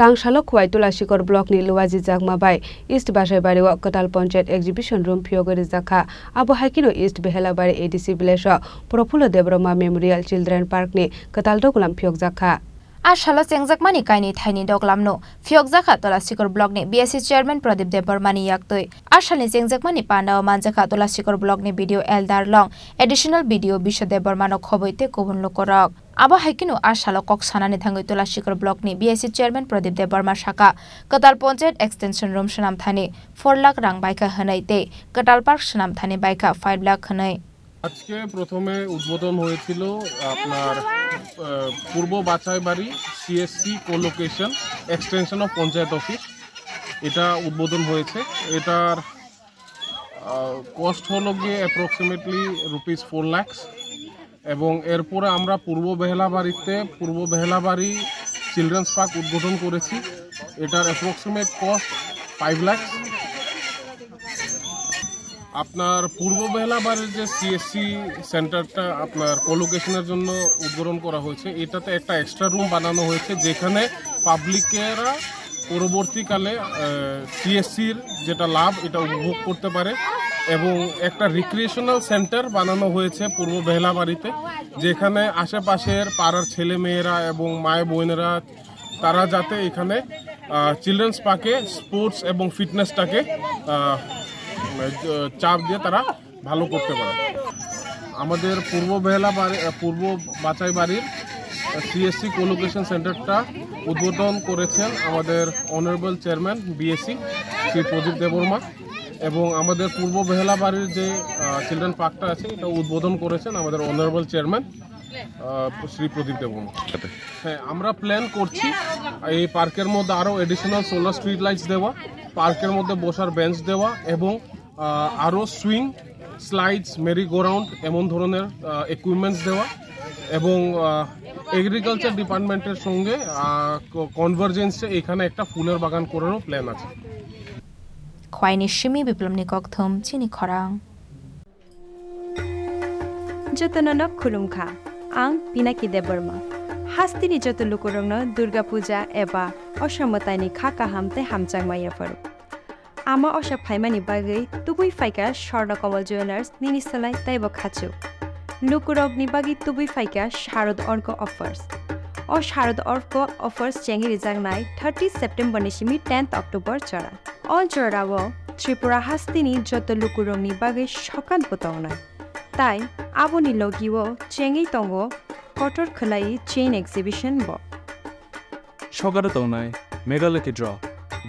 Tangsalo Khowai Tulashikhar block ni Luwajijakmabai East Bachaibari wa Kwtal Panchayat exhibition room phiyogwi Rwjakha Abohaikhe no East Behelabari ADC village Prafulla Debbarma Memorial Children Park ni Kwtal Dugalam Phiyokjakha Ashalo Extantion Kainwi Thaini Dugalam no Phiyokjakha Tulashikhar block ni BSc chairman Debbarma ni yaktoi Ashalo Extantion Panda Manjakha Tulashikhar block ni video eldar long additional video Bisho Debbarma no khoboite kubun lokorok Abohaikhe no Ashalo kok sanani thangoi Tulashikhar block ni BSc chairman Debbarma shaka Kwtal Panchayat extension room shanam thani 4 lakh rang baika hanai te Kwtal park shanam thani baika 5 lakh hanai আজকে প্রথমে উদ্বোধন হয়েছিল আপনার পূর্ব Bachaibari CSC colocation extension of panchayat office এটা উদ্বোধন হয়েছে এটার কস্ট হলো গিয়ে অ্যাপ্রক্সিমেটলি ₹4 লাখ এবং এরপরে আমরা পূর্ব বেহেলাবাড়ি চিলড্রেন্স পার্ক উদ্বোধন করেছি এটার অ্যাপ্রক্সিমেট কস্ট 5 লাখ আপনার পূর্ব বেহেলাবাড়ির যে সিএসসি সেন্টারটা আপনার কোলোকেশনের জন্য উদ্বোধন করা হয়েছে এটাতে একটা এক্সট্রা রুম বানানো হয়েছে যেখানে পাবলিকেরা পরবর্তীকালে সিএসসির যেটা লাভ এটা উপভোগ করতে পারে এবং একটা রিক্রিয়েশনাল সেন্টার বানানো হয়েছে পূর্ব বেহেলাবাড়িতে যেখানে আশেপাশের পাড়ার ছেলে মেয়েরা এবং মায়ের বোনেরা তারা যাতে এখানে চিলড্রেন্স পার্কে স্পোর্টস এবং ফিটনেসটাকে চাপ দিয়ে তারা ভালো করতে পারে আমাদের পূর্ব বাচাইবাড়ির সিএসসি কোলোকেশন সেন্টারটা উদ্বোধন করেছেন আমাদের অনারেবল চেয়ারম্যান বিএসসি শ্রী প্রদীপ দেববর্মা এবং আমাদের পূর্ব বেহেলাবাড়ির যে চিলড্রেন পার্কটা আছে এটা উদ্বোধন করেছেন আমাদের অনারেবল চেয়ারম্যান শ্রী প্রদীপ দেববর্মা হ্যাঁ আমরা প্ল্যান করছি এই পার্কের মধ্যে আরও এডিশনাল সোলার স্ট্রিট লাইটস দেওয়া পার্কের মধ্যে বসার বেঞ্চ দেওয়া এবং আরও swing slides Mary go round এমন ধরনের ইকুইপমেন্টস দেওয়া এবং এগ্রিকালচার ডিপার্টমেন্টের সঙ্গে কনভার্জেন্সে এখানে একটা ফুলের বাগান করারও প্ল্যান আছে খোয়াইনি সিমি বিপ্লবনি ককথম চিনি খরাং যতনন খুলুমখা आं पिनाकी देबबर्मा हास्तिनि जत लुकुरंनो दुर्गा पूजा एबा असमतानि खाका हामते हामचांगमाया फरो आमा अशा फाइमानि बागै तुबुई फाइका स्वर्ण कमल ज्वेलार्स निनिसलाय ताइबो खाचु लुकुरगनि बागै तुबुई फाइका शारद अर्क अफर्स ओ शारद अर्क अफर्स चेंगिरि जांगनाय 30 सेप्टेम्बर निसिमि 10 अक्टोबर चरा अल चरावो त्रिपुरा हास्तिनि जत लुकुरंनि बागै सकान बतावनाय ताई आबोनि लगिवो चेंगै तंगो कटर खलाई चेन एक्जिबिशन बो सगार तंगनाय mega lucky draw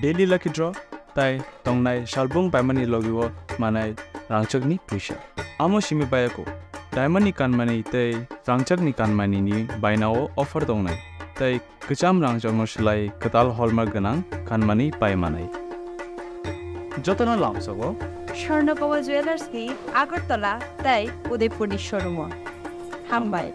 daily lucky draw ताई तंगनाय शालबुंग बायमानि लगिवो मानाय रांचकनि फैसा आमो सिमि बायको डायमंडनि कानमानि तै रांचकनि कानमानिनि बायनाव अफार तंगनाय तै गोजाम रांचकनो सलाय कताल हलमार्क गोनां कानमानि बायमानाय जतना लामसगो स्वर्ण कमल ज्वेलार्स की आगरतला ताई उदयपुरनि शोरूम हामबाय